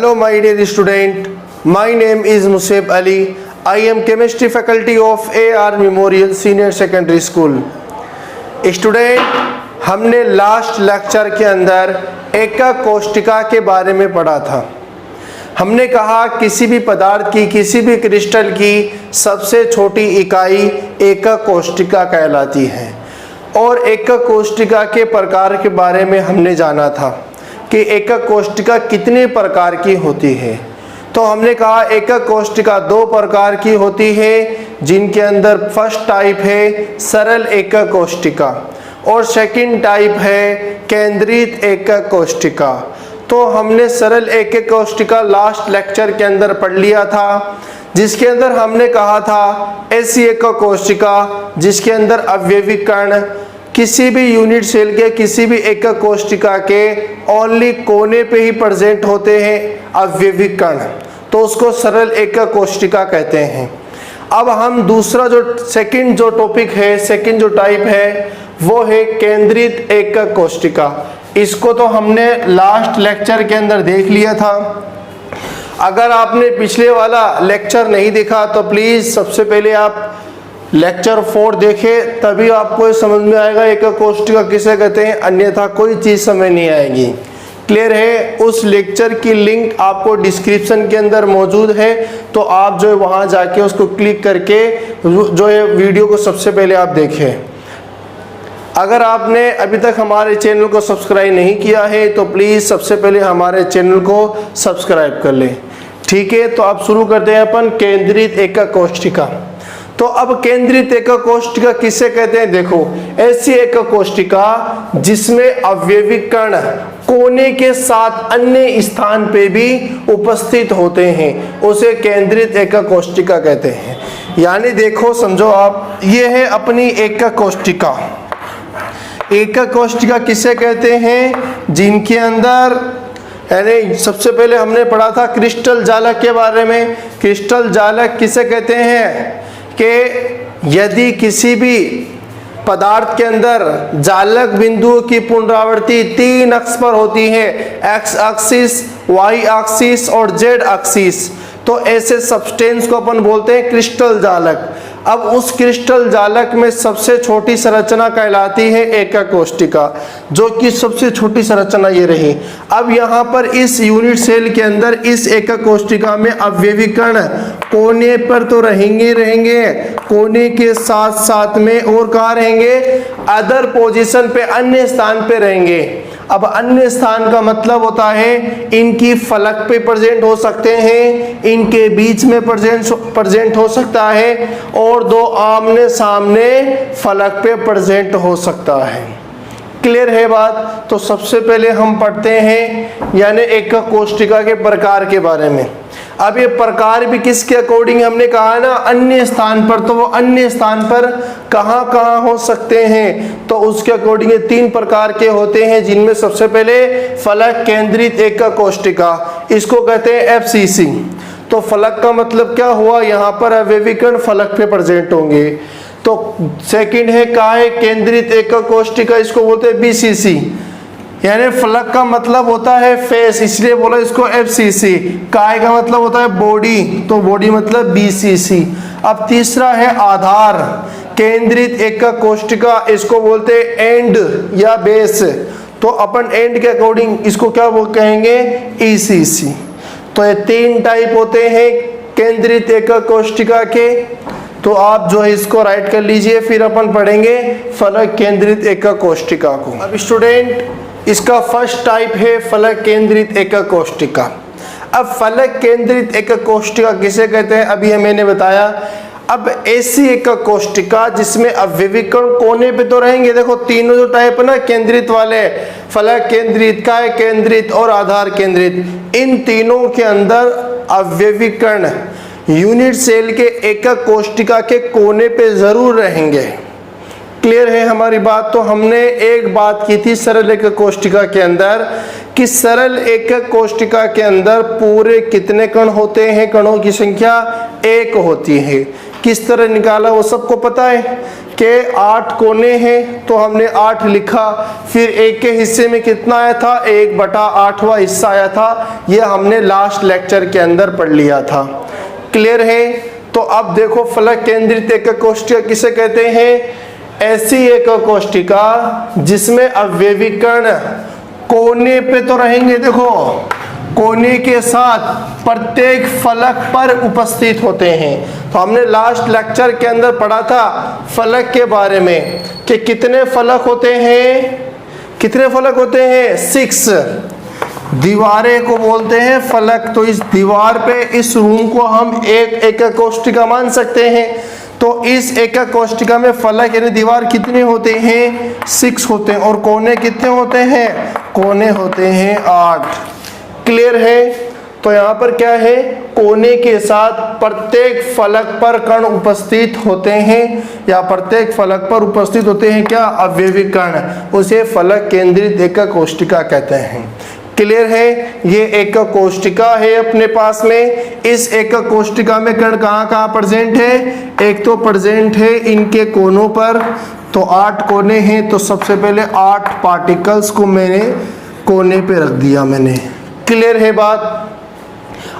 Hello my dear student, my name is Museb Ali. I am chemistry faculty of AR Memorial Senior Secondary School. Student, हमने last lecture के अंदर एकक कोष्टिका के बारे में पढ़ा था। हमने कहा किसी भी पदार्थ की, किसी भी क्रिस्टल की सबसे छोटी इकाई एकक कोष्टिका कहलाती है। और एकक कोष्टिका के प्रकार के बारे में हमने जाना था कि एकक कोष्टिका कितने प्रकार की होती है। तो हमने कहा एकक कोष्टिका दो प्रकार की होती है, जिनके अंदर फर्स्ट टाइप है सरल एकक कोष्टिका और सेकंड टाइप है केंद्रित एकक कोष्टिका। तो हमने सरल एकक कोष्टिका लास्ट लेक्चर के अंदर पढ़ लिया था, जिसके अंदर हमने कहा था ऐसी एकक कोष्टिका जिसके अंदर अवयवी कण किसी भी यूनिट सेल के किसी भी एकक कोष्टिका के ओनली कोने पे ही प्रेजेंट होते हैं अवयवी कण, तो उसको सरल एकक कोष्टिका कहते हैं। अब हम दूसरा जो सेकंड जो टॉपिक है, सेकंड जो टाइप है वो है केंद्रित एकक कोष्टिका। इसको तो हमने लास्ट लेक्चर के अंदर देख लिया था। अगर आपने पिछले वाला लेक्चर नहीं देखा तो प्लीज सबसे पहले आप लेक्चर 4 देखें, तभी आपको समझ में आएगा एकक कोष्टिका किसे कहते हैं, अन्यथा कोई चीज समझ नहीं आएगी। क्लियर है? उस लेक्चर की लिंक आपको डिस्क्रिप्शन के अंदर मौजूद है, तो आप जो है वहां जाके उसको क्लिक करके जो है वीडियो को सबसे पहले आप देखें। अगर आपने अभी तक हमारे चैनल को सब्सक्राइब नहीं किया है तो प्लीज सबसे पहले हमारे चैनल को सब्सक्राइब कर लें। ठीक है, तो अब शुरू करते हैं अपन केंद्रित एकक कोष्टिका। तो अब केंद्रित एकक कोष्टिका किसे कहते हैं? देखो, ऐसी एकक कोष्टिका जिसमें अवयवी कण कोने के साथ अन्य स्थान पे भी उपस्थित होते हैं, उसे केंद्रित एकक कोष्टिका कहते हैं। यानी देखो, समझो आप, ये है अपनी एकक कोष्टिका। एकक कोष्टिका किसे कहते हैं? जिनके अंदर, यानी सबसे पहले हमने पढ़ा था क्रिस्टल जालक के बारे में। क्रिस्टल जालक किसे कहते हैं कि यदि किसी भी पदार्थ के अंदर जालक बिंदुओं की पुनरावृत्ति 3 अक्ष पर होती है, एक्स एक्सिस, वाई एक्सिस और जेड एक्सिस, तो ऐसे सब्सटेंस को अपन बोलते हैं क्रिस्टल जालक। अब उस क्रिस्टल जालक में सबसे छोटी संरचना कहलाती है एकक कोष्टिका, जो कि सबसे छोटी संरचना ये रही। अब यहाँ पर इस यूनिट सेल के अंदर इस एकक कोष्टिका में अवयवी कण कोने पर तो रहेंगे, कोने के साथ साथ में और कहाँ रहेंगे? अदर पोजीशन पे, अन्य स्थान पे रहेंगे। अब अन्य स्थान का मतलब होता है इनकी फलक पे प्रेजेंट हो सकते हैं, इनके बीच में प्रेजेंट हो सकता है, और दो आमने सामने फलक पे प्रेजेंट हो सकता है। क्लियर है बात? तो सबसे पहले हम पढ़ते हैं यानी एकक कोष्टिका के प्रकार के बारे में। अब ये प्रकार भी किसके अकॉर्डिंग हमने कहा ना, अन्य स्थान पर, तो वो अन्य स्थान पर कहाँ कहाँ हो सकते हैं, तो उसके अकॉर्डिंग 3 प्रकार के होते हैं, जिनमें सबसे पहले फलक केंद्रित एकक कोष्टिका, इसको कहते हैं FCC। तो फलक का मतलब क्या हुआ? यहाँ पर अवयवी कण फलक पे प्रेजेंट होंगे। तो सेकंड है काय केंद्रित एकक कोष्टिका, इसको बोलते हैं BCC, यानी फलक का मतलब होता है फेस, इसलिए बोला इसको FCC। काय का मतलब होता है बॉडी, तो बॉडी मतलब BCC। अब तीसरा है आधार केंद्रित एकक कोष्टिका, इसको बोलते हैं एंड या बेस, तो अपन एंड के अकॉर्डिंग इसको क्या वो कहेंगे? ECC। तो ये 3 टाइप होते हैं केंद्रित एकक कोष्टिका के। तो आप जो है इसको राइट कर लीजिए, फिर अपन पढ़ेंगे फलक केंद्रित एकक कोष्टिका को। अब स्टूडेंट, इसका फर्स्ट टाइप है फलक केंद्रित एकक कोष्टिका। अब फलक केंद्रित एकक कोष्टिका किसे कहते हैं? अभी मैंने बताया। अब ऐसी एकक कोष्टिका जिसमें अवयवी कण कोने पे तो रहेंगे। देखो, तीनों जो टाइप है ना केंद्रित वाले, फलक केंद्रित, काय केंद्रित और आधार केंद्रित, इन तीनों के अंदर अवयवी कण यूनिट सेल के एकक कोष्टिका के कोने पे जरूर रहेंगे। क्लियर है हमारी बात? तो हमने एक बात की थी सरल एकक कोष्टिका के अंदर कि सरल एकक कोष्टिका के अंदर पूरे कितने कण होते हैं? कणों की संख्या 1 होती है। किस तरह निकाला वो सबको पता है? के 8 कोने हैं तो हमने 8 लिखा, फिर एक के हिस्से में कितना आया था, 1/8वां हिस्सा आया था। ये हमने लास्ट लेक्चर के अंदर पढ़ लिया था। क्लियर है? तो अब देखो फलक केंद्रित एकक कोष्ठिका किसे कहते हैं? ऐसी एकक कोष्ठिका जिसमें अवयवी कण कोने पे तो रहेंगे, देखो कोने के साथ प्रत्येक फलक पर उपस्थित होते हैं। तो हमने लास्ट लेक्चर के अंदर पढ़ा था फलक के बारे में कि कितने फलक होते हैं, कितने फलक होते हैं? 6। दीवारें को बोलते हैं फलक। तो इस दीवार पे इस रूम को हम एक एकक कोष्ठिका मान सकते हैं। तो इस एकक कोष्ठिका में फलक यानी दीवार कितने होते हैं? 6 होते हैं। और कोने कितने होते हैं? कोने होते हैं 8। क्लियर है? तो यहाँ पर क्या है, कोने के साथ प्रत्येक फलक पर कण उपस्थित होते हैं, या प्रत्येक फलक पर उपस्थित होते हैं क्या? अवयवी कण। उसे फलक केंद्रित एकक कोष्ठिका कहते हैं। क्लियर है? ये एकक कोष्ठिका है अपने पास में। इस एकक कोष्ठिका में कण कहाँ कहाँ प्रेजेंट है? एक तो प्रेजेंट है इनके कोनों पर, तो 8 कोने हैं। तो सबसे पहले 8 पार्टिकल्स को मैंने कोने पे रख दिया मैंने। क्लियर है बात?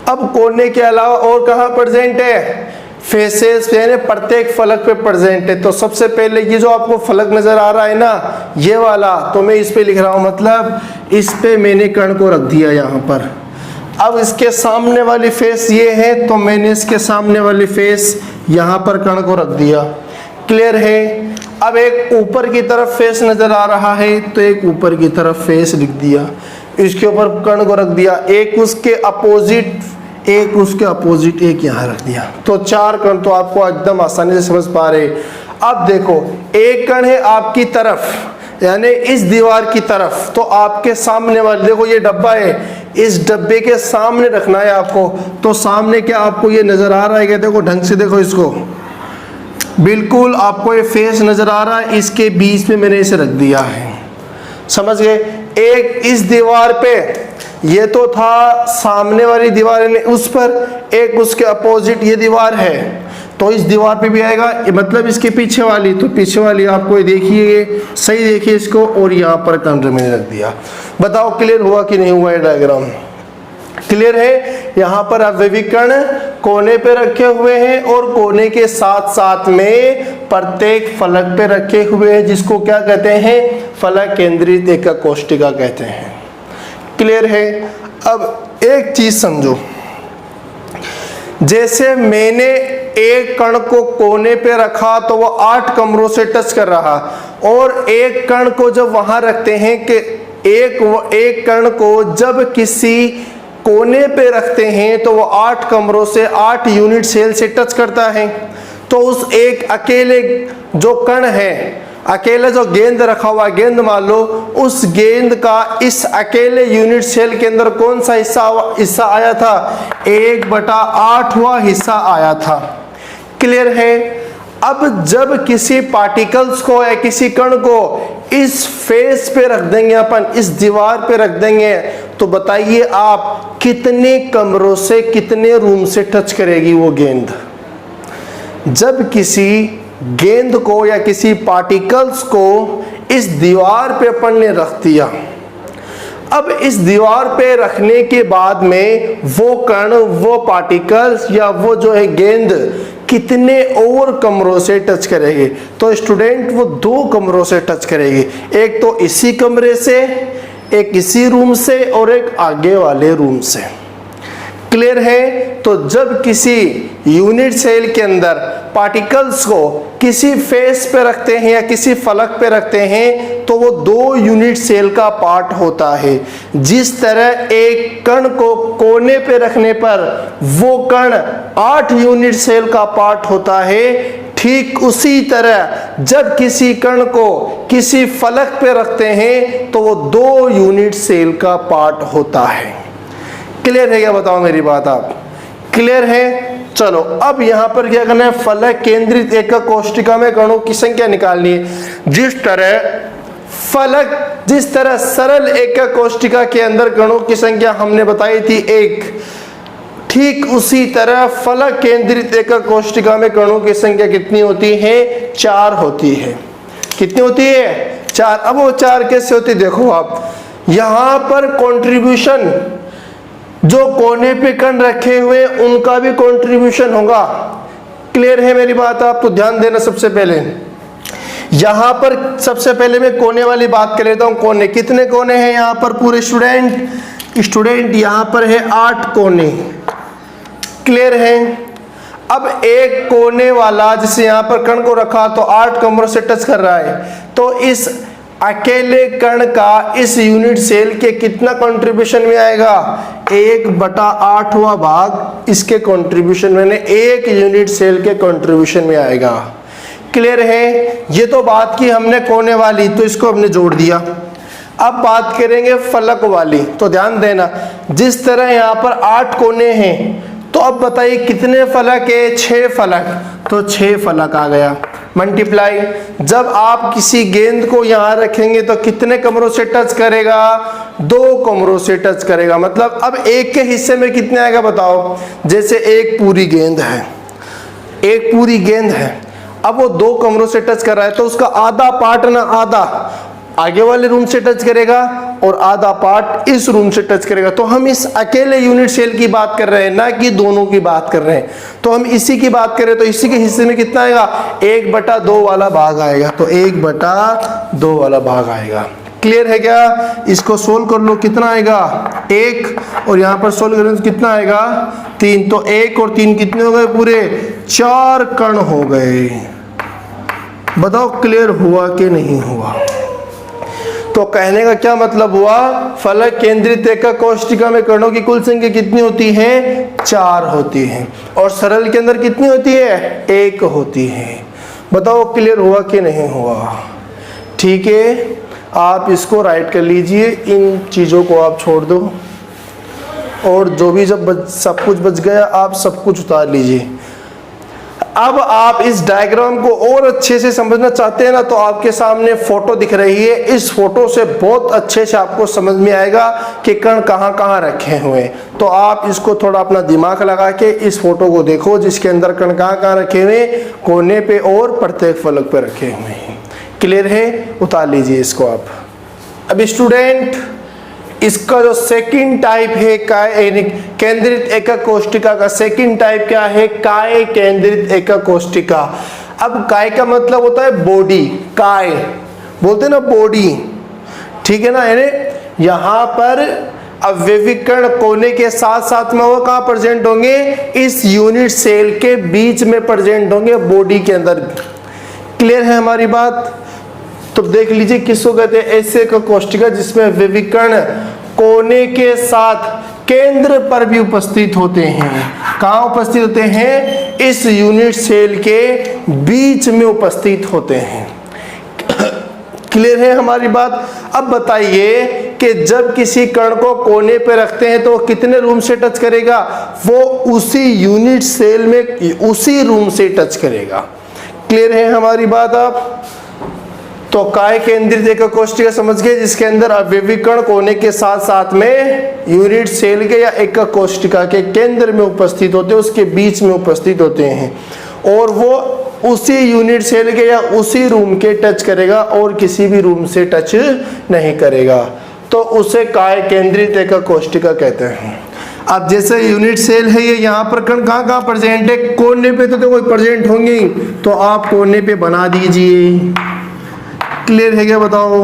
अब कोने के अलावा और कहाँ प्रेजेंट है? फेसेस यानी प्रत्येक फलक पे प्रेजेंट है। तो सबसे पहले ये जो आपको फलक नजर आ रहा है ना, ये वाला, तो मैं इस पे लिख रहा हूं, मतलब इस पे मैंने कण को रख दिया यहाँ पर। अब इसके सामने वाली फेस ये है, तो मैंने इसके सामने वाली फेस यहाँ पर कण को रख दिया। क्लियर है? अब एक ऊपर की तरफ फेस नजर आ रहा है, तो एक ऊपर की तरफ फेस लिख दिया, इसके ऊपर कण को रख दिया। एक उसके अपोजिट, एक उसके अपोजिट, एक यहाँ रख दिया। तो 4 कण तो आपको एकदम आसानी से समझ पा रहे। अब देखो एक कण है आपकी तरफ यानी इस दीवार की तरफ, तो आपके सामने वाले, देखो ये डब्बा है, इस डब्बे के सामने रखना है आपको। तो सामने क्या आपको ये नजर आ रहा है क्या? देखो ढंग से देखो इसको, बिल्कुल आपको ये फेस नजर आ रहा है, इसके बीच में मैंने इसे रख दिया है। समझ गए? एक इस दीवार पे, ये तो था सामने वाली दीवार ने उस पर, एक उसके अपोजिट ये दीवार है, तो इस दीवार पे भी आएगा, मतलब इसके पीछे वाली, तो पीछे वाली आपको देखिए, सही देखिए इसको, और यहाँ पर कण मैंने रख दिया। बताओ क्लियर हुआ कि नहीं हुआ ये डायग्राम? क्लियर है? यहाँ पर अवयवी कण कोने पे रखे हुए हैं और कोने के साथ साथ में प्रत्येक फलक पे रखे हुए हैं, जिसको क्या कहते हैं? फलक केंद्रित एकक कोष्ठिका कहते हैं। क्लियर है? अब एक चीज समझो, जैसे मैंने एक कण को कोने पे रखा तो वो 8 कमरों से टच कर रहा, और एक कण को जब वहां रखते हैं कि एक कण को जब किसी कोने पे रखते हैं तो वो 8 कमरों से 8 यूनिट सेल से टच करता है। तो उस एक अकेले जो कण है, अकेले जो गेंद रखा हुआ गेंद मान लो, उस गेंद का इस अकेले यूनिट सेल के अंदर कौन सा हिस्सा आया था? 1/8वां हिस्सा आया था। क्लियर है? अब जब किसी पार्टिकल्स को या किसी कण को इस फेस पे रख देंगे अपन, इस दीवार पे रख देंगे, तो बताइए आप कितने कमरों से, कितने रूम से टच करेगी वो गेंद? जब किसी गेंद को या किसी पार्टिकल्स को इस दीवार पे अपन ने रख दिया, अब इस दीवार पे रखने के बाद में वो कण, वो पार्टिकल्स या वो जो है गेंद कितने और कमरों से टच करेगी? तो स्टूडेंट वो 2 कमरों से टच करेगी, एक तो इसी कमरे से, एक इसी रूम से, और एक आगे वाले रूम से। क्लियर है? तो जब किसी यूनिट सेल के अंदर पार्टिकल्स को किसी फेस पे रखते हैं या किसी फलक पे रखते हैं, तो वो 2 यूनिट सेल का पार्ट होता है। जिस तरह एक कण को कोने पे रखने पर वो कण 8 यूनिट सेल का पार्ट होता है, ठीक उसी तरह जब किसी कण को किसी फलक पे रखते हैं तो वो 2 यूनिट सेल का पार्ट होता है। क्लियर है क्या? बताओ मेरी बात आप। क्लियर है? चलो अब यहां पर क्या करना है? फलक केंद्रित एकक कोष्ठिका में कणों की संख्या निकालनी है। जिस तरह सरल एकक कोष्ठिका के अंदर कणों की संख्या हमने बताई थी 1, ठीक उसी तरह फलक केंद्रित एकक कोशिका में कणों की संख्या कितनी होती है? 4 होती है। कितनी होती है? 4। अब वो 4 कैसे होती है? देखो आप यहां पर कंट्रीब्यूशन, जो कोने पे कण रखे हुए उनका भी कंट्रीब्यूशन होगा। क्लियर है मेरी बात? आप तो ध्यान देना। सबसे पहले यहां पर सबसे पहले मैं कोने वाली बात कर लेता हूं। कोने कितने कोने हैं यहां पर? पूरे स्टूडेंट यहां पर है 8 कोने। क्लियर है? अब एक कोने वाला जैसे यहां पर कण को रखा तो 8 कमरों से टच कर रहा है, तो इस अकेले कण का इस यूनिट सेल के कितना कंट्रीब्यूशन में आएगा? 1/8वां भाग इसके कंट्रीब्यूशन में, 1 यूनिट सेल के कंट्रीब्यूशन में आएगा। क्लियर है? ये तो बात की हमने कोने वाली, तो इसको हमने जोड़ दिया। अब बात करेंगे फलक वाली, तो ध्यान देना। जिस तरह यहाँ पर 8 कोने हैं, तो अब बताइए कितने फलक है? 6 फलक, तो 6 फलक आ गया। मल्टीप्लाई, जब आप किसी गेंद को यहाँ रखेंगे तो कितने कमरों से टच करेगा? 2 कमरों से टच करेगा। मतलब अब एक के हिस्से में कितने आएगा बताओ? जैसे एक पूरी गेंद है, अब वो 2 कमरों से टच कर रहा है, तो उसका आधा पार्ट ना, आधा आगे वाले रूम से टच करेगा और आधा पार्ट इस रूम से टच करेगा। तो हम इस अकेले यूनिट सेल की बात कर रहे हैं, ना कि दोनों की बात कर रहे हैं। तो हम इसी की बात करें तो इसी के हिस्से में कितना आएगा? 1/2 वाला भाग आएगा। तो 1/2 वाला भाग आएगा। क्लियर है क्या? इसको सोल्व कर लो, कितना आएगा? 1, और यहाँ पर सोल्व करें तो कितना आएगा? 3। तो 1 और 3 कितने हो गए? पूरे 4 कण हो गए। बताओ क्लियर हुआ कि नहीं हुआ? तो कहने का क्या मतलब हुआ? फलक केंद्रित एकक कोशिका में कणों की कुल संख्या कितनी होती है? 4 होती है। और सरल के अंदर कितनी होती है? 1 होती है। बताओ क्लियर हुआ कि नहीं हुआ? ठीक है, आप इसको राइट कर लीजिए। इन चीज़ों को आप छोड़ दो, और जो भी जब सब कुछ बच गया आप सब कुछ उतार लीजिए। अब आप इस डायग्राम को और अच्छे से समझना चाहते हैं ना, तो आपके सामने फोटो दिख रही है। इस फोटो से बहुत अच्छे से आपको समझ में आएगा कि कण कहाँ कहाँ रखे हुए हैं। तो आप इसको थोड़ा अपना दिमाग लगा के इस फोटो को देखो, जिसके अंदर कण कहाँ कहाँ रखे हुए हैं, कोने पे और प्रत्येक फलक पे रखे हुए हैं। क्लियर है? उतार लीजिए इसको आप। अब स्टूडेंट, इसका जो सेकंड टाइप है काय केंद्रित एकक कोशिका का सेकंड टाइप क्या है? काय केंद्रित एकक कोशिका। अब काय का मतलब होता है बॉडी, काय बोलते हैं ना, बॉडी। ठीक है ना? यानी यहाँ पर अवयविक कण कोने के साथ साथ में वो कहाँ प्रेजेंट होंगे? इस यूनिट सेल के बीच में प्रेजेंट होंगे, बॉडी के अंदर। क्लियर है हमारी बात? तो देख लीजिए किसको कहते हैं? ऐसे का कोशिका जिसमें अवयविक कण कोने के साथ केंद्र पर भी उपस्थित होते हैं। कहाँ उपस्थित होते हैं? इस यूनिट सेल के बीच में उपस्थित होते हैं। क्लियर है हमारी बात? अब बताइए कि जब किसी कण को कोने पे रखते हैं तो वो कितने रूम से टच करेगा? वो उसी यूनिट सेल में उसी रूम से टच करेगा। क्लियर है हमारी बात? आप तो काय केंद्रित एकक कोशिका समझ गए, जिसके अंदर अवयविक कण कोने के साथ साथ में यूनिट सेल के या एकक कोशिका के केंद्र में उपस्थित होते हैं, उसके बीच में उपस्थित होते हैं, और वो उसी यूनिट सेल के या उसी रूम के टच करेगा और किसी भी रूम से टच नहीं करेगा। तो उसे काय केंद्रित एकक कोशिका कहते हैं। अब जैसे यूनिट सेल है, ये यहाँ पर कण कहाँ कहाँ प्रेजेंट है? कोने पे तो कोई प्रेजेंट होंगे ही, तो आप कोने पे बना दीजिए। क्लियर है क्या? बताओ।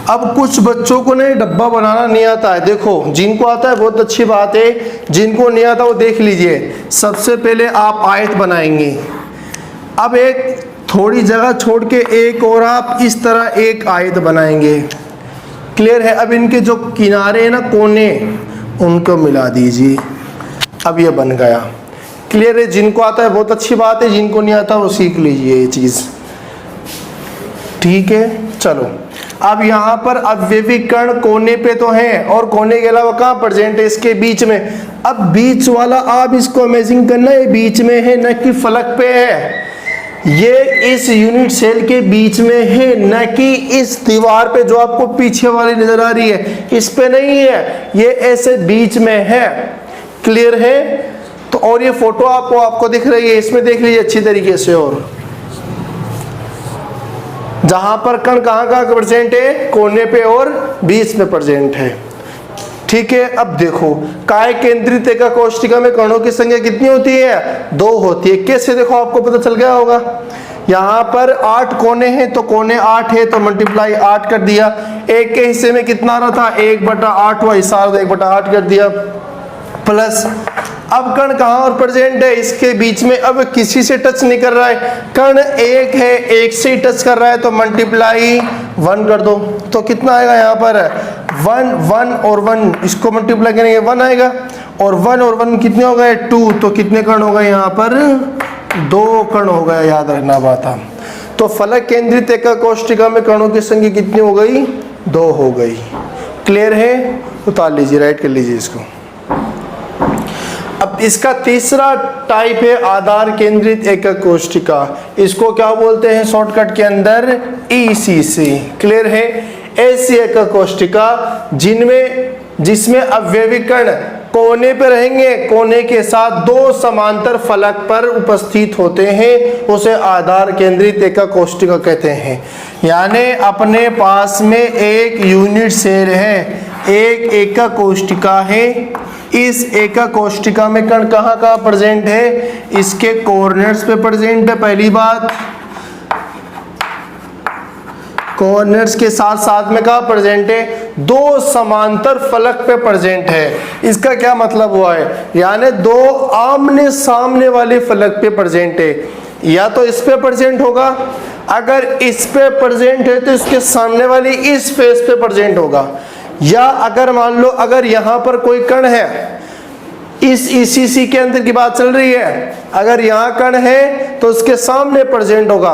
अब कुछ बच्चों को नहीं डब्बा बनाना नहीं आता है। देखो, जिनको आता है बहुत अच्छी बात है, जिनको नहीं आता वो देख लीजिए। सबसे पहले आप आयत बनाएंगे। अब एक थोड़ी जगह छोड़ के एक और आप इस तरह एक आयत बनाएंगे। क्लियर है? अब इनके जो किनारे हैं ना, कोने, उनको मिला दीजिए। अब ये बन गया। क्लियर है? जिनको आता है बहुत अच्छी बात है, जिनको नहीं आता वो सीख लीजिए ये चीज़। ठीक है, चलो। अब यहाँ पर अवयविक कण कोने पे तो हैं, और कोने के अलावा कहाँ प्रेजेंट है? इसके बीच में। अब बीच वाला आप इसको इमेजिन करना, ये बीच में है, न कि फलक पे है। ये इस यूनिट सेल के बीच में है, न कि इस दीवार पे जो आपको पीछे वाली नजर आ रही है, इस पे नहीं है। ये ऐसे बीच में है। क्लियर है? तो और ये फोटो आपको दिख रही है, इसमें देख लीजिए अच्छी तरीके से। और जहां पर कण कहाँ प्रेजेंट है, कोने पे और बीच में प्रेजेंट है। ठीक है, अब देखो काय केंद्रित एका कोष्ठिका में कणों की संख्या कितनी होती है? 2 होती है। कैसे? देखो आपको पता चल गया होगा, यहाँ पर 8 कोने हैं तो कोने 8 है तो मल्टीप्लाई 8 कर दिया। एक के हिस्से में कितना आ रहा था? 1/8 हिस्सा आ रहा था, 1/8 कर दिया। प्लस अब कण कहाँ और प्रेजेंट है? इसके बीच में। अब किसी से टच नहीं कर रहा है, कण एक है, एक से ही टच कर रहा है तो मल्टीप्लाई 1 कर दो। तो कितना आएगा यहाँ पर? 1 1 और 1, इसको मल्टीप्लाई करेंगे 1 आएगा। और 1 और 1 कितने हो गए? 2। तो कितने कण हो गए यहाँ पर? 2 कण हो गए, याद रखना बात है। तो फलक केंद्रित एका कोष्ठिका में कणों की संख्या कितनी हो गई? 2 हो गई। क्लियर है? उतार लीजिए, राइट कर लीजिए इसको। अब इसका तीसरा टाइप है आधार केंद्रित एकक कोष्ठिका। इसको क्या बोलते हैं शॉर्टकट के अंदर? ECC। क्लियर है? ऐसी एकक कोष्ठिका जिसमें अवयवी कण कोने पे रहेंगे, कोने के साथ 2 समांतर फलक पर उपस्थित होते हैं, उसे आधार केंद्रित एकक कोष्ठिका कहते हैं। यानी अपने पास में एक यूनिट सेल है, एक एकक कोष्ठिका है। इस एकक कोष्ठिका में कण कहाँ प्रेजेंट है? इसके कोऑर्डिनेट्स पे प्रेजेंट है। पहली बात, कोऑर्डिनेट्स के साथ साथ में कहाँ प्रेजेंट है? 2 समांतर फलक पे प्रेजेंट है। इसका क्या मतलब हुआ है? यानी 2 आमने सामने वाले फलक पे प्रेजेंट है। या तो इस पे प्रेजेंट होगा, अगर इस पे प्रेजेंट है तो इसके सामने वाली इस फेस पे प्रेजेंट होगा। या अगर मान लो अगर यहाँ पर कोई कण है, इस ECC के अंदर की बात चल रही है, अगर यहाँ कण है तो उसके सामने प्रेजेंट होगा।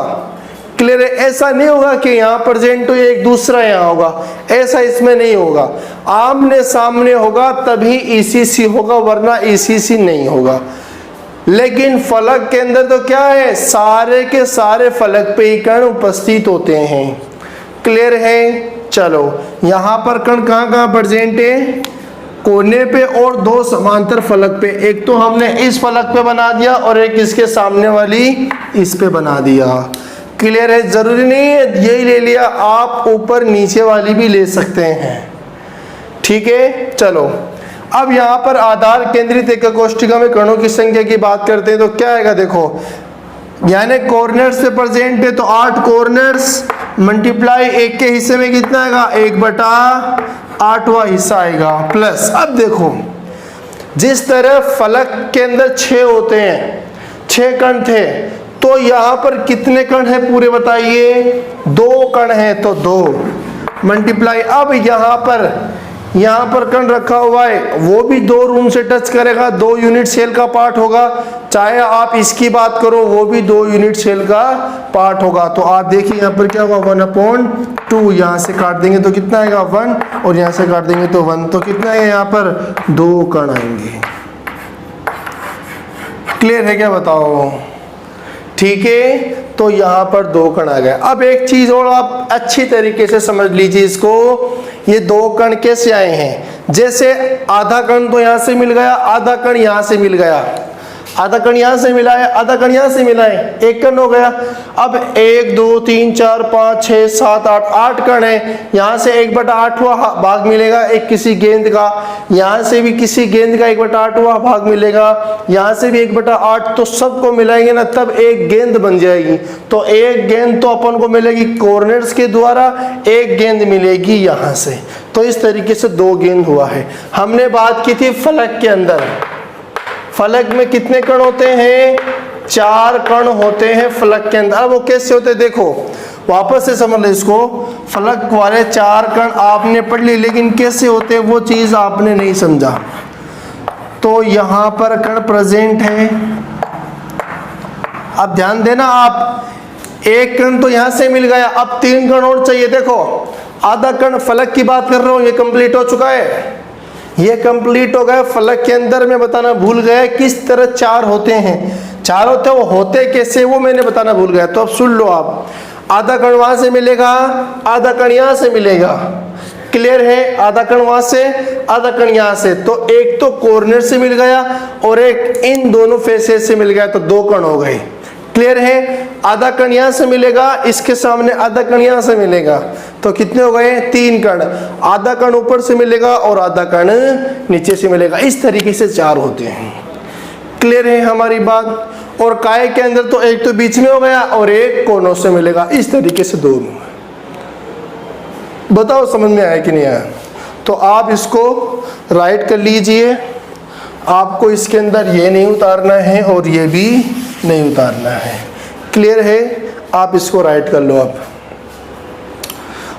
क्लियर है? ऐसा नहीं होगा कि यहाँ प्रेजेंट हो एक दूसरा यहाँ होगा, ऐसा इसमें नहीं होगा। आमने सामने होगा तभी ECC होगा, वरना ECC नहीं होगा। लेकिन फलक के अंदर तो क्या है? सारे के सारे फलक पे ही कण उपस्थित होते हैं। क्लियर है? चलो, यहाँ पर कण कहाँ प्रेजेंट है? कोने पे और 2 समांतर फलक पे। एक तो हमने इस फलक पे बना दिया और एक इसके सामने वाली इस पे बना दिया। क्लियर है? जरूरी नहीं है यही ले लिया, आप ऊपर नीचे वाली भी ले सकते हैं। ठीक है, चलो अब यहाँ पर आधार केंद्रित एकक कोष्ठिका में कणों की संख्या की बात करते हैं तो क्या आएगा? देखो, यानी कोऑर्डिनेट्स पे प्रेजेंट है तो 8 कोऑर्डिनेट्स मल्टीप्लाई एक के हिस्से में कितना आएगा? 1/8 हिस्सा आएगा। प्लस अब देखो, जिस तरह फलक के अंदर 6 होते हैं, 6 कण थे, तो यहाँ पर कितने कण हैं पूरे बताइए? 2 कण हैं तो 2 मल्टीप्लाई। अब यहाँ पर कण रखा हुआ है, वो भी 2 रूम से टच करेगा, 2 यूनिट सेल का पार्ट होगा। चाहे आप इसकी बात करो, वो भी 2 यूनिट सेल का पार्ट होगा। तो आप देखिए यहाँ पर क्या होगा? 1/2। यहाँ से काट देंगे तो कितना आएगा? 1। और यहाँ से काट देंगे तो 1। तो कितना है यहाँ पर? 2 कण आएंगे। क्लियर है क्या? बताओ। ठीक है, तो यहाँ पर 2 कण आ गए। अब एक चीज और आप अच्छी तरीके से समझ लीजिए इसको, ये 2 कण कैसे आए हैं? जैसे आधा कण तो यहाँ से मिल गया, आधा कण यहाँ से मिल गया, आधा कण यहाँ से मिला है, आधा कण यहाँ से मिला है, 1 कण हो गया। अब 1 2 3 4 5 6 7 8 कण है। यहाँ से 1/8वां भाग मिलेगा एक किसी गेंद का, यहाँ से भी किसी गेंद का 1/8वां भाग मिलेगा, यहाँ से भी 1/8। तो सबको मिलाएंगे ना तब एक गेंद बन जाएगी। तो एक गेंद तो अपन को मिलेगी कोऑर्डिनेट्स के द्वारा, एक गेंद मिलेगी यहाँ से। तो इस तरीके से 2 गेंद हुआ है। हमने बात की थी फलक के अंदर, फलक में कितने कण होते हैं? 4 कण होते हैं फलक के अंदर। अब वो कैसे होते हैं देखो, वापस से समझ लो इसको। फलक वाले 4 कण आपने पढ़ ली, लेकिन कैसे होते हैं वो चीज आपने नहीं समझा। तो यहाँ पर कण प्रेजेंट है। अब ध्यान देना आप, 1 कण तो यहाँ से मिल गया, अब 3 कण और चाहिए। देखो, आधा कण फलक की बात कर रहा हूँ, ये कंप्लीट हो चुका है, ये कंप्लीट हो गया। फलक के अंदर मैं बताना भूल गया किस तरह 4 होते हैं। 4 होते हैं, वो होते कैसे वो मैंने बताना भूल गया। तो अब सुन लो आप, आधा कण वहां से मिलेगा, आधा कण यहाँ से मिलेगा। क्लियर है, आधा कण वहां से, आधा कण यहां से, तो एक तो कॉर्नर से मिल गया और एक इन दोनों फेसेस से मिल गया, तो 2 कण हो गए। क्लियर है, आधा कण यहां से मिलेगा, इसके सामने आधा कण यहां से मिलेगा, तो कितने हो गए? 3 कण। आधा कण ऊपर से मिलेगा और आधा कण नीचे से मिलेगा, इस तरीके से 4 होते हैं। क्लियर है हमारी बात। और काय के अंदर तो एक तो बीच में हो गया और एक कोनों से मिलेगा, इस तरीके से 2। बताओ समझ में आया कि नहीं आया? तो आप इसको राइट कर लीजिए। आपको इसके अंदर ये नहीं उतारना है और ये भी नहीं उतारना है। क्लियर है, आप इसको राइट कर लो। अब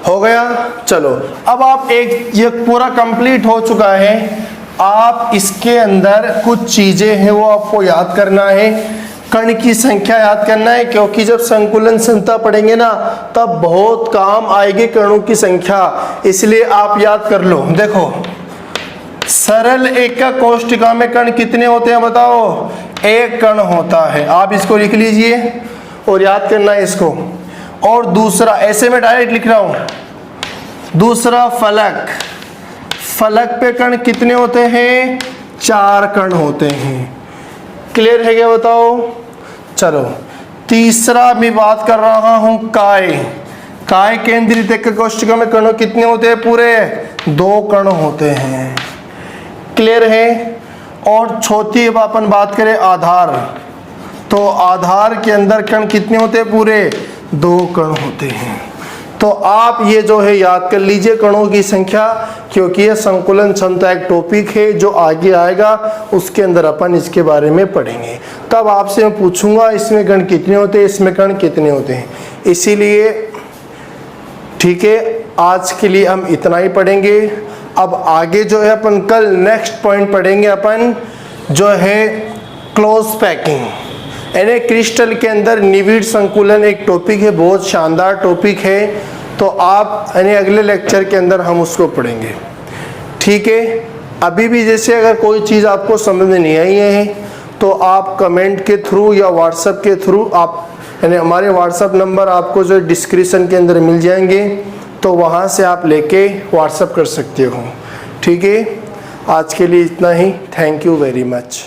हो गया। चलो अब आप ये पूरा कंप्लीट हो चुका है। आप इसके अंदर कुछ चीजें हैं वो आपको याद करना है। कण की संख्या याद करना है, क्योंकि जब संकुलन क्षमता पढ़ेंगे ना तब बहुत काम आएगी कणों की संख्या, इसलिए आप याद कर लो। देखो सरल एकक कोष्ठिका में कण कितने होते हैं बताओ? 1 कण होता है। आप इसको लिख लीजिए और याद करना है इसको। और दूसरा, ऐसे में डायरेक्ट लिख रहा हूं, दूसरा फलक, फलक पे कण कितने होते हैं? 4 कण होते हैं। क्लियर है क्या बताओ? चलो तीसरा मैं बात कर रहा हूं काय। काय केंद्रित एकक कोष्ठिका में कण कितने होते हैं? पूरे 2 कण होते हैं। क्लियर है। और चौथी अब अपन बात करें आधार, तो आधार के अंदर कण कितने होते हैं? पूरे 2 कण होते हैं। तो आप ये जो है याद कर लीजिए कणों की संख्या, क्योंकि ये संकुलन क्षमता एक टॉपिक है जो आगे आएगा, उसके अंदर अपन इसके बारे में पढ़ेंगे। तब आपसे मैं पूछूंगा इसमें कण कितने होते हैं, इसमें कण कितने होते हैं। इसीलिए ठीक है, आज के लिए हम इतना ही पढ़ेंगे। अब आगे जो है अपन कल नेक्स्ट पॉइंट पढ़ेंगे, अपन जो है क्लोज पैकिंग, यानी क्रिस्टल के अंदर निविड़ संकुलन एक टॉपिक है, बहुत शानदार टॉपिक है। तो आप यानी अगले लेक्चर के अंदर हम उसको पढ़ेंगे। ठीक है। अभी भी जैसे अगर कोई चीज़ आपको समझ में नहीं आई है तो आप कमेंट के थ्रू या व्हाट्सएप के थ्रू आप, यानी हमारे व्हाट्सएप नंबर आपको जो डिस्क्रिप्शन के अंदर मिल जाएंगे, तो वहाँ से आप लेके व्हाट्सएप कर सकते हो। ठीक है। आज के लिए इतना ही। Thank you very much.